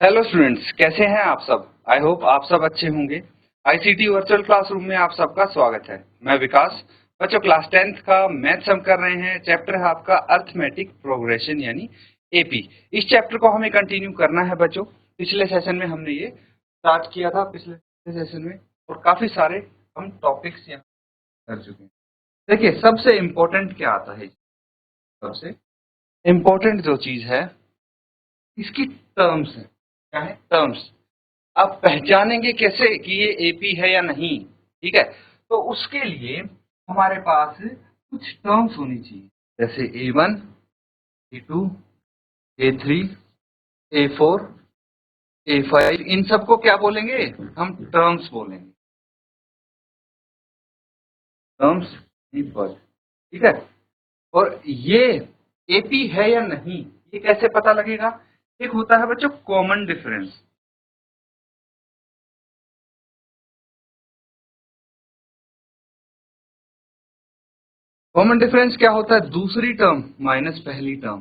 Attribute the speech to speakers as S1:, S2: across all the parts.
S1: Hello students, कैसे हैं आप सब। आई होप आप सब अच्छे होंगे। आईसीटी वर्चुअल क्लासरूम में आप सबका स्वागत है। मैं विकास। बच्चों, क्लास 10th का मैथ्स हम कर रहे हैं। चैप्टर है आपका अर्थमेटिक प्रोग्रेशन यानी एपी। इस चैप्टर को हमें कंटिन्यू करना है बच्चों। पिछले सेशन में हमने ये स्टार्ट किया था, पिछले सेशन में, और काफी सारे हम टॉपिक्स यहाँ कर चुके हैं। देखिए, सबसे इम्पोर्टेंट क्या आता है, सबसे इम्पोर्टेंट जो चीज है इसकी टर्म्स है। क्या है? टर्म्स। आप पहचानेंगे कैसे कि ये एपी है या नहीं, ठीक है। तो उसके लिए हमारे पास कुछ टर्म्स होनी चाहिए, जैसे A1, A2, A3, A4, A5। इन सबको क्या बोलेंगे? हम टर्म्स बोलेंगे। टर्म्स, पद, ठीक है। और ये एपी है या नहीं, ये कैसे पता लगेगा? एक होता है बच्चों कॉमन डिफरेंस। कॉमन डिफरेंस क्या होता है? दूसरी टर्म माइनस पहली टर्म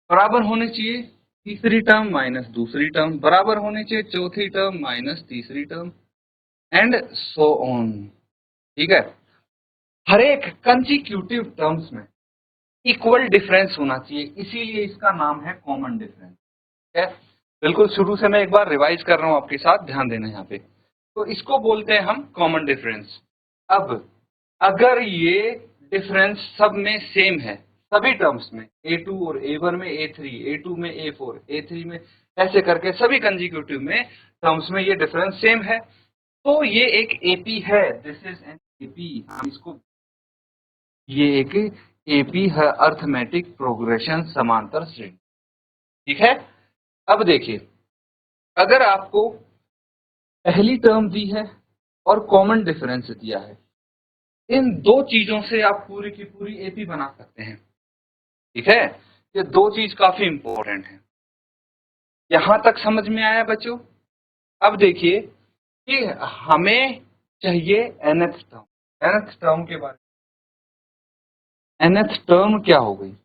S1: बराबर होने चाहिए तीसरी टर्म माइनस दूसरी टर्म, बराबर होने चाहिए चौथी टर्म माइनस तीसरी टर्म, एंड सो ऑन, ठीक है। हर एक कंसिक्यूटिव टर्म्स में इक्वल डिफरेंस होना चाहिए, इसीलिए इसका नाम है कॉमन डिफरेंस। ठीक है, बिल्कुल शुरू से मैं एक बार रिवाइज कर रहा हूं आपके साथ, ध्यान देना यहाँ पे। तो इसको बोलते हैं हम कॉमन डिफरेंस। अब अगर ये डिफरेंस सब में सेम है, सभी टर्म्स में, A2 और A1 में A3, A2 में A4, A3 में, ऐसे करके सभी कंजिक्यूटिव में टर्म्स में ये डिफरेंस सेम है, तो ये एक एपी है। This is an AP. हम इसको, ये एक एपी है, अर्थमेटिक प्रोग्रेशन समांतर श्रेणी, ठीक है। अब देखिए, अगर आपको पहली टर्म दी है और कॉमन डिफरेंस दिया है, इन दो चीजों से आप पूरी की पूरी एपी बना सकते हैं, ठीक है। ये दो चीज काफी इंपॉर्टेंट है। यहां तक समझ में आया बच्चों? अब देखिए कि हमें चाहिए nth टर्म। nth टर्म के बारे में, nth टर्म क्या हो गई?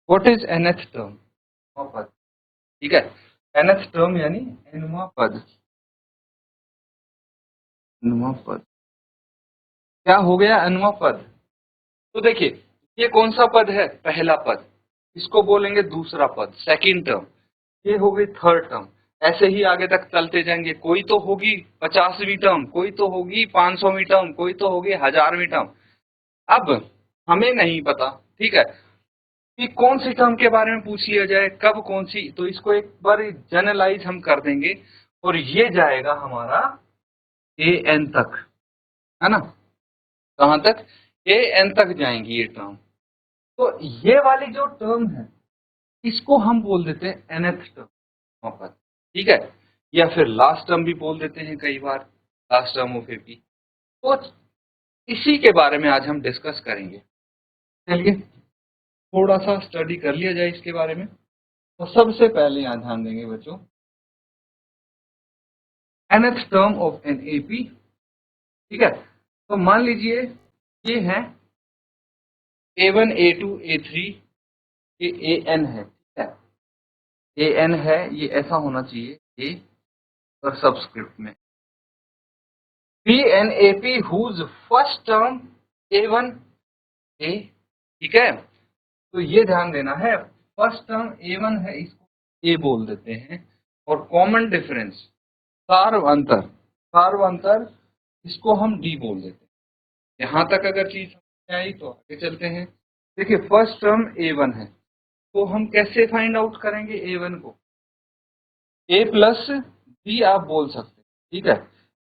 S1: What is nth term? पद, ठीक है। nth टर्म यानी nवां पद। nवां पद क्या हो गया? nवां पद। तो देखिए, ये कौन सा पद है? पहला पद। इसको बोलेंगे दूसरा पद, सेकंड टर्म। ये हो गई थर्ड टर्म। ऐसे ही आगे तक चलते जाएंगे। कोई तो होगी 50वीं टर्म, कोई तो होगी 500वीं टर्म, कोई तो होगी 1000वीं टर्म। अब हमें नहीं पता, ठीक है, कि कौन सी टर्म के बारे में पूछ लिया जाए, कब कौन सी, तो इसको एक बार जनरलाइज हम कर देंगे और ये जाएगा हमारा an तक, है ना। कहां तक? an तक जाएंगी ये टर्म। तो ये वाली जो टर्म है, इसको हम बोल देते हैं nth टर्म पर, ठीक है। या फिर लास्ट टर्म भी बोल देते हैं कई बार, लास्ट टर्म ऑफ एपी। तो इसी के बारे में आज हम डिस्कस करेंगे। चलिए थोड़ा सा स्टडी कर लिया जाए इसके बारे में। तो सबसे पहले यहाँ ध्यान देंगे बच्चों, nth term of an AP, ठीक है। तो मान लीजिए ये है A1, A2, A3, ये an है, ठीक है। an है, ये ऐसा होना चाहिए A और सबस्क्रिप्ट में P and AP whose first term A1 A, ठीक है। तो ये ध्यान देना है, फर्स्ट टर्म A1 है, इसको A बोल देते हैं। और कॉमन डिफरेंस, सार्व अंतर, सार्व अंतर, इसको हम D बोल देते हैं। यहां तक अगर चीज समझ में आई तो आगे चलते हैं। देखिए, फर्स्ट टर्म A1 है, तो हम कैसे फाइंड आउट करेंगे A1 को? A प्लस B आप बोल सकते हैं, ठीक है।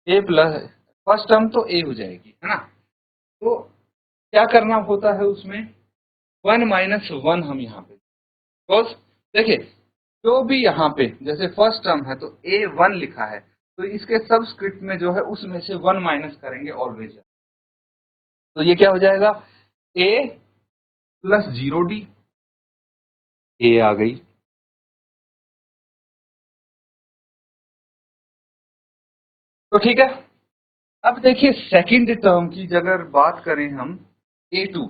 S1: A प्लस, फर्स्ट टर्म तो A हो जाएगी, है ना। तो क्या करना होता है उसमें? 1 माइनस 1 हम यहाँ पे, बिकॉज देखिए, जो भी यहाँ पे जैसे फर्स्ट टर्म है तो A1 लिखा है, तो इसके सबस्क्रिप्ट में जो है उसमें से 1 माइनस करेंगे ऑलवेज। तो ये क्या हो जाएगा? A प्लस 0D, A आ गई। तो ठीक है। अब देखिए, सेकंड टर्म की अगर बात करें हम A2,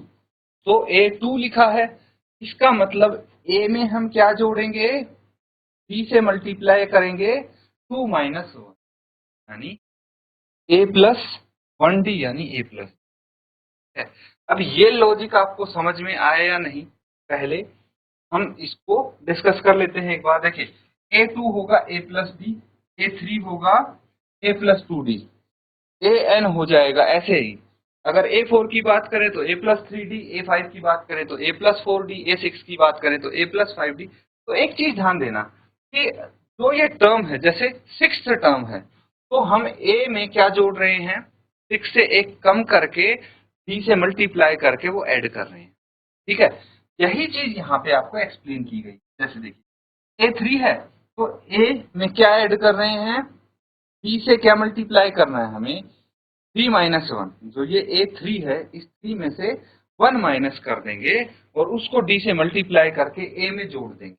S1: तो A2 लिखा है, इसका मतलब a में हम क्या जोड़ेंगे, b से मल्टीप्लाई करेंगे 2 - 1 यानी a प्लस 1d यानी a प्लस है। अब ये लॉजिक आपको समझ में आया या नहीं, पहले हम इसको डिस्कस कर लेते हैं एक बार। देखिए a2 होगा a प्लस d, a3 होगा a प्लस 2d, an हो जाएगा ऐसे ही। अगर a4 की बात करें तो a प्लस 3d, a5 की बात करें तो a प्लस 4d, a6 की बात करें तो a प्लस 5d। तो एक चीज ध्यान देना कि जो ये टर्म है, जैसे 6th टर्म है, तो हम a में क्या जोड़ रहे हैं, 6 से एक कम करके d से मल्टीप्लाई करके वो ऐड कर रहे हैं। ठीक है, यही चीज यहाँ पे आपको एक्सप्लेन की गई। जैसे देखिए a3 है तो a में क्या ऐड कर रहे हैं, b से क्या मल्टीप्लाई करना है हमें, 3 - 1। जो ये a3 है, इस 3 में से 1 माइनस कर देंगे और उसको d से मल्टीप्लाई करके a में जोड़ देंगे।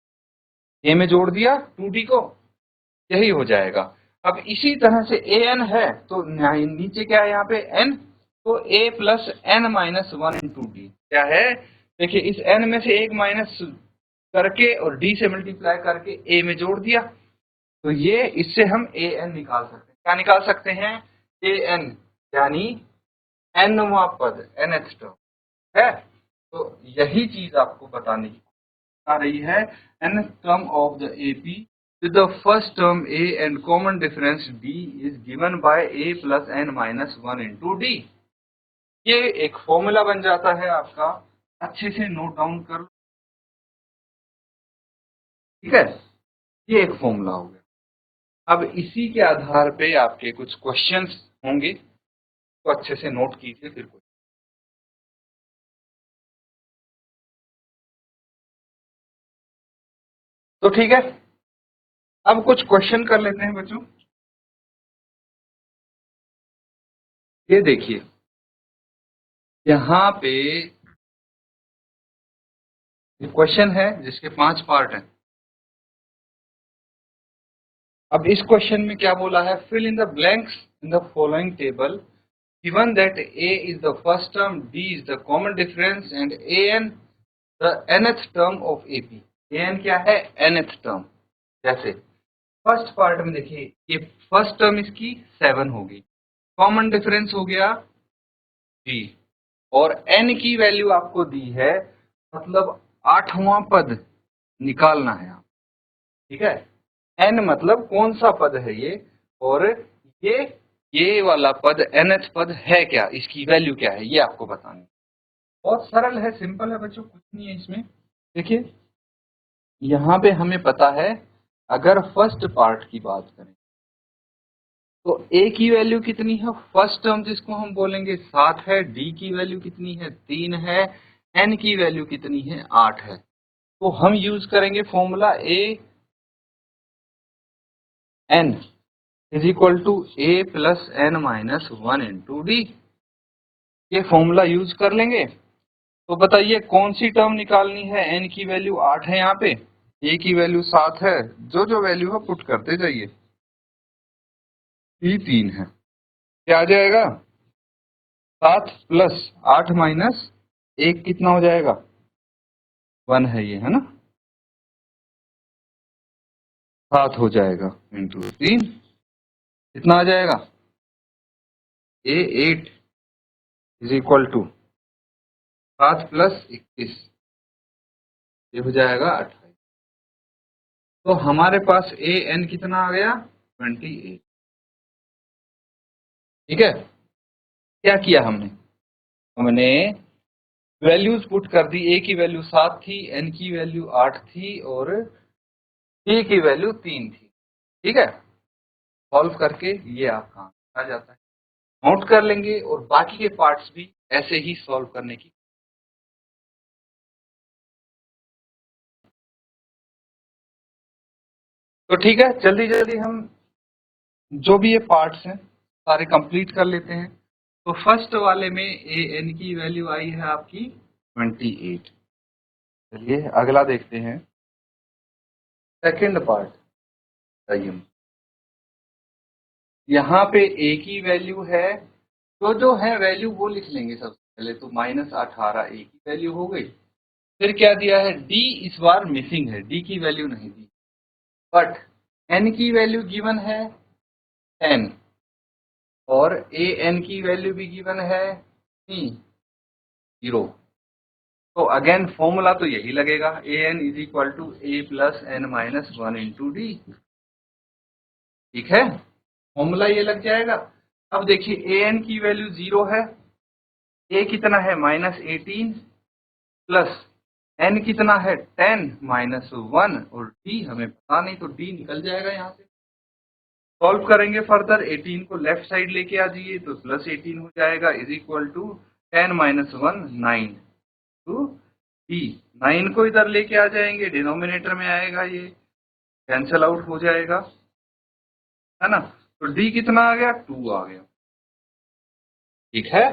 S1: a में जोड़ दिया 2d को, यही हो जाएगा। अब इसी तरह से an है तो नीचे क्या है यहाँ पे n, तो a plus n - 1 into d क्या है, देखिए इस n में से एक माइनस करके और d से मल्टीप्लाई करके a में जोड़ दिया। तो ये इससे हम an निकाल सकते हैं। क्या निकाल सकते हैं, an यानी nवां पद, nth टर्म है। तो यही चीज आपको बताने की आ रही है, nth term of the AP with the first term a and common difference d is given by a plus n minus 1 into d। ये एक फॉर्मूला बन जाता है आपका, अच्छे से नोट डाउन कर लो। ठीक है, ये एक फॉर्मूला हो गया। अब इसी के आधार पे आपके कुछ क्वेश्चंस होंगे, तो अच्छे से नोट कीजिए फिर कुछ। तो ठीक है, अब कुछ क्वेश्चन कर लेते हैं बच्चों। ये देखिए यहाँ पे क्वेश्चन है जिसके 5 पार्ट हैं। अब इस क्वेश्चन में क्या बोला है, fill in the blanks in the following table given that a is the first term, d is the common difference and an the nth term of AP। an क्या है, nth टर्म। जैसे first part में देखिए ये first term इसकी 7 होगी, common difference हो गया d, और n की वैल्यू आपको दी है, मतलब 8वां पद निकालना है आप। ठीक है, n मतलब कौन सा पद है ये, और ये वाला पद nth पद है क्या, इसकी वैल्यू क्या है, ये आपको बतानी। बहुत सरल है, सिंपल है बच्चों, कुछ नहीं है इसमें। देखिए यहाँ पे हमें पता है, अगर फर्स्ट पार्ट की बात करें तो a की वैल्यू कितनी है, फर्स्ट टर्म जिसको हम बोलेंगे 7 है, d की वैल्यू कितनी है 3 है, n की वैल्यू कितनी है 8 है। तो हम यूज करेंगे formula a n is equal to a plus n minus 1 into D. ये फॉर्मूला यूज कर लेंगे। तो बताइए कौन सी टर्म निकालनी है, n की वैल्यू 8 है यहाँ पे, a की वैल्यू 7 है, जो जो वैल्यू है पुट करते जाइए। e 3 है, क्या आ जाएगा 7 प्लस 8 माइनस 1 कितना हो जाएगा 1 है ये, है ना, 7 हो जाएगा इंटू 3 कितना आ जाएगा a 8 is equal to 7 plus 21, ये हो जाएगा 28। तो हमारे पास a n कितना आ गया 28। ठीक है, क्या किया हमने, हमने वैल्यूज पुट कर दी, a की वैल्यू 7 थी, n की वैल्यू 8 थी और a की वैल्यू 3 थी। ठीक है, सॉल्व करके ये आपका आंसर आ जाता है। नोट कर लेंगे और बाकी के पार्ट्स भी ऐसे ही सॉल्व करने की। तो ठीक है, जल्दी जल्दी हम जो भी ये पार्ट्स हैं सारे कंप्लीट कर लेते हैं। तो फर्स्ट वाले में a n की वैल्यू आई है आपकी 28। चलिए अगला देखते हैं, सेकंड पार्ट। आइए, यहाँ पे a की वैल्यू है, तो जो है वैल्यू वो लिख लेंगे सबसे पहले। तो -18 a की वैल्यू हो गई, फिर क्या दिया है, डी इस बार मिसिंग है, डी की वैल्यू नहीं दी, बट एन की वैल्यू गिवन है 10 और ए एन की वैल्यू भी गिवन है 0। तो अगेन फॉर्मूला तो यही लगेगा, A N is equal to A plus N minus 1 into D. ठीक है, फॉर्मूला ये लग जाएगा। अब देखिए ए एन की वैल्यू 0 है, ए कितना है -18 प्लस एन कितना है 10 -1 और डी हमें पता नहीं, तो डी निकल जाएगा यहाँ से। सॉल्व करेंगे फर्दर, 18 को लेफ्ट साइड लेके आ जाइए तो प्लस 18 हो जाएगा is equal to 10 - 1 9 to D. 9 को इधर लेके आ जाएंगे, डिनोमिनेटर में आएगा, ये कैंसिल आउट हो जाएगा, है ना। तो डी कितना आ गया, 2 आ गया। ठीक है,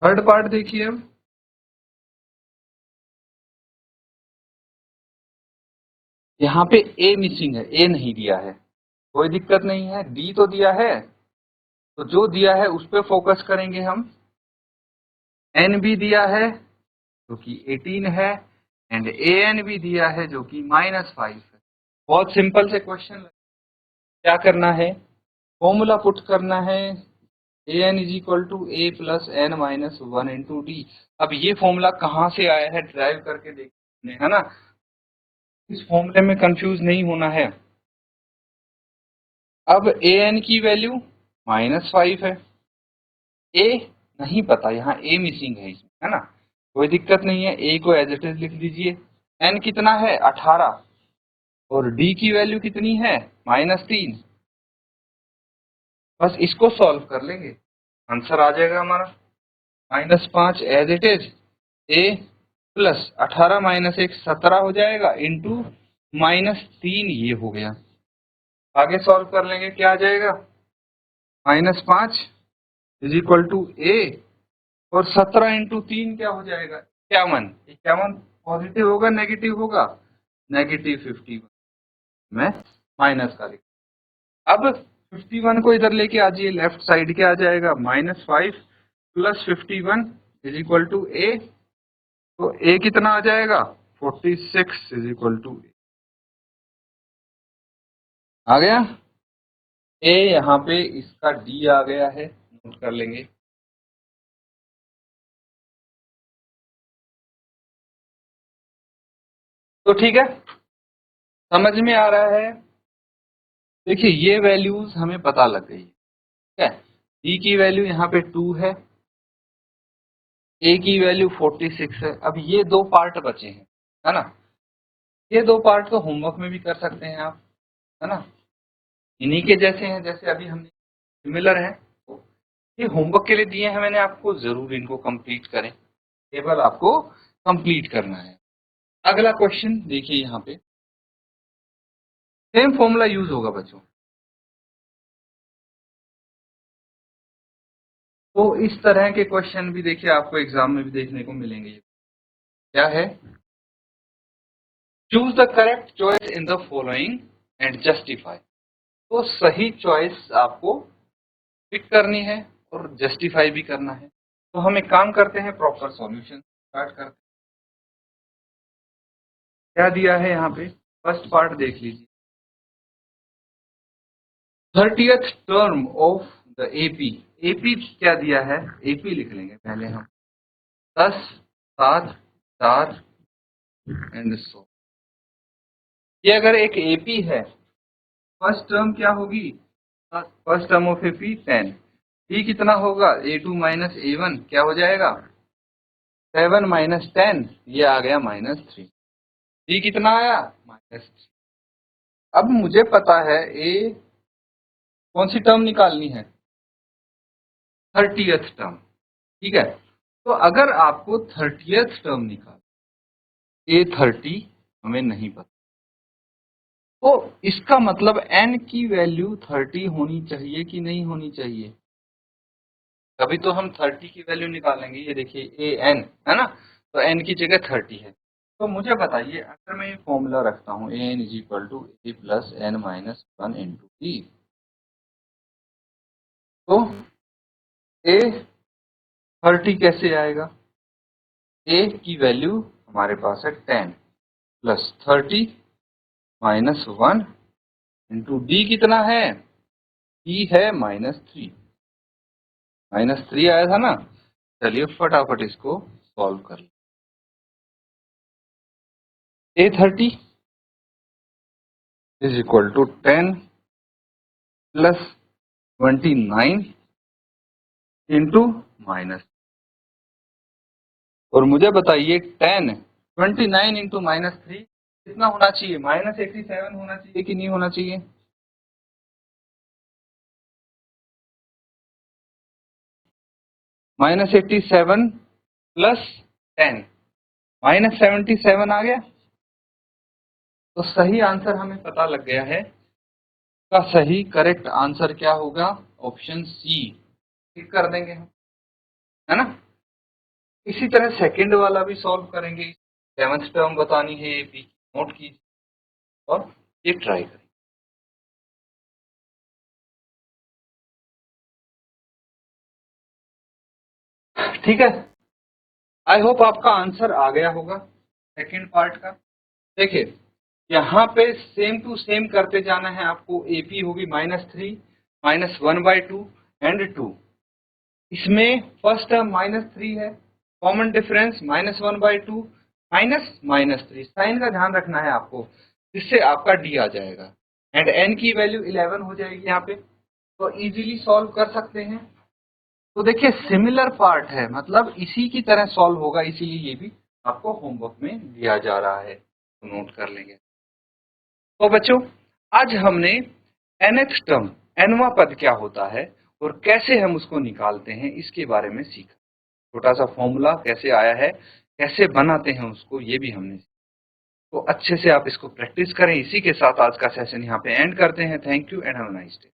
S1: थर्ड पार्ट देखिए अब। यहाँ पे ए मिसिंग है, ए नहीं दिया है, कोई दिक्कत नहीं है, डी तो दिया है, तो जो दिया है उस पर फोकस करेंगे हम। एन भी दिया है जो कि 18 है एंड ए एन भी दिया है जो कि -5 है। बहुत सिंपल से क्वेश्चन, क्या करना है, फॉर्मूला पुट करना है, A N is equal to A plus N minus 1 into D. अब ये फॉर्मूला कहाँ से आया है, ड्राइव करके देखते हैं, है ना। इस फॉर्मूले में कंफ्यूज नहीं होना है। अब ए एन की वैल्यू -5 है, ए नहीं पता, यहाँ ए मिसिंग है इसमें, है ना, कोई दिक्कत नहीं है, ए को एज इट इज लिख दीजिए। एन कितना है 18 और डी की वैल्यू कितनी है -3। बस इसको सॉल्व कर लेंगे, आंसर आ जाएगा हमारा -5 as it is, A plus 18 - 1 17 हो जाएगा इंटू -3 ये हो गया। आगे सॉल्व कर लेंगे, क्या आ जाएगा, -5 इज इक्वल टू ए और 17 इंटू 3 क्या हो जाएगा 51। 51 पॉजिटिव होगा नेगेटिव होगा, -51 में माइनस का लिख। अब 51 को इधर लेके आ जाइए, लेफ्ट साइड क्या आ जाएगा, -5 प्लस 51 इज इक्वल टू ए, तो ए कितना आ जाएगा 46 इज इक्वल टू ए। आ गया ए, यहाँ पे इसका डी आ गया है, नोट कर लेंगे। तो ठीक है, समझ में आ रहा है। देखिए ये वैल्यूज हमें पता लग गई, ठीक है। डी की वैल्यू यहाँ पे 2 है, ए की वैल्यू 46 है। अब ये दो पार्ट बचे हैं, है ना। ये दो पार्ट तो होमवर्क में भी कर सकते हैं आप, है ना, इन्हीं के जैसे हैं जैसे अभी हमने, सिमिलर है। ये होमवर्क के लिए दिए हैं मैंने आपको, जरूर इनको कंप्लीट करें, केवल आपको कंप्लीट करना है। अगला क्वेश्चन देखिए, यहाँ पे सेम फॉर्मूला यूज होगा बच्चों। तो इस तरह के क्वेश्चन भी देखिए आपको एग्जाम में भी देखने को मिलेंगे। क्या है, choose the correct choice in the following and justify. तो सही चॉइस आपको पिक करनी है और जस्टिफाई भी करना है। तो हम एक काम करते हैं, प्रॉपर सॉल्यूशन स्टार्ट करते हैं। क्या दिया है यहाँ पे, फर्स्ट पार्ट देख लीजिए, 30th term of the AP. AP क्या दिया है, एपी लिख लेंगे पहले हम, 10 7 4 एंड 100। ये अगर एक एपी है, फर्स्ट टर्म क्या होगी, first term of AP 10, D कितना होगा a2 - a1 क्या हो जाएगा 7 - 10, ये आ गया -3, डी कितना आया -3। अब मुझे पता है ए कौन सी टर्म निकालनी है, 30th टर्म, ठीक है। तो अगर आपको 30th टर्म निकाल, A30 हमें नहीं पता, तो इसका मतलब n की वैल्यू 30 होनी चाहिए कि नहीं होनी चाहिए, तभी तो हम 30 की वैल्यू निकालेंगे। ये देखिए an है ना, तो n की जगह 30 है। तो मुझे बताइए, अगर मैं ये फॉर्मूला रखता हूँ an is equal to a plus n minus 1 into D, तो a 30 कैसे आएगा, a की वैल्यू हमारे पास है 10 प्लस 30 माइनस 1 इंटू डी कितना है, डी है -3, -3 आया था ना। चलिए फटाफट इसको सॉल्व कर लें। A30 is equal to 10 plus 29 into minus, और मुझे बताइए 10 29 इंटू -3 कितना होना चाहिए, -87 होना चाहिए कि नहीं होना चाहिए। -87 प्लस 10 -77 आ गया। तो सही आंसर हमें पता लग गया है, का सही करेक्ट आंसर क्या होगा, ऑप्शन सी। टिक कर देंगे हम, है ना। इसी तरह सेकंड वाला भी सॉल्व करेंगे। 7th टर्म बतानी है, बी नोट कीजिए और ये ट्राई करें। ठीक है, आई होप आपका आंसर आ गया होगा सेकंड पार्ट का। देखिए यहाँ पे सेम टू सेम करते जाना है आपको। एपी होगी -3 -1/2 एंड 2। इसमें फर्स्ट टर्म -3 है, कॉमन डिफरेंस -1/2 -3। साइन का ध्यान रखना है आपको, जिससे आपका डी आ जाएगा एंड एन की वैल्यू 11 हो जाएगी यहाँ पे, तो इजीली सॉल्व कर सकते हैं। तो देखिए सिमिलर पार्ट है, मतलब इसी की तरह सॉल्व होगा, इसीलिए ये भी आपको होमवर्क में दिया जा रहा है, तो नोट कर लेंगे। तो बच्चों आज हमने nth टर्म, nवां पद क्या होता है और कैसे हम उसको निकालते हैं इसके बारे में सीखा। छोटा सा फॉर्मूला कैसे आया है, कैसे बनाते हैं उसको, ये भी हमने सीखा। तो अच्छे से आप इसको प्रैक्टिस करें। इसी के साथ आज का सेशन यहाँ पे एंड करते हैं। Thank you and have a nice day.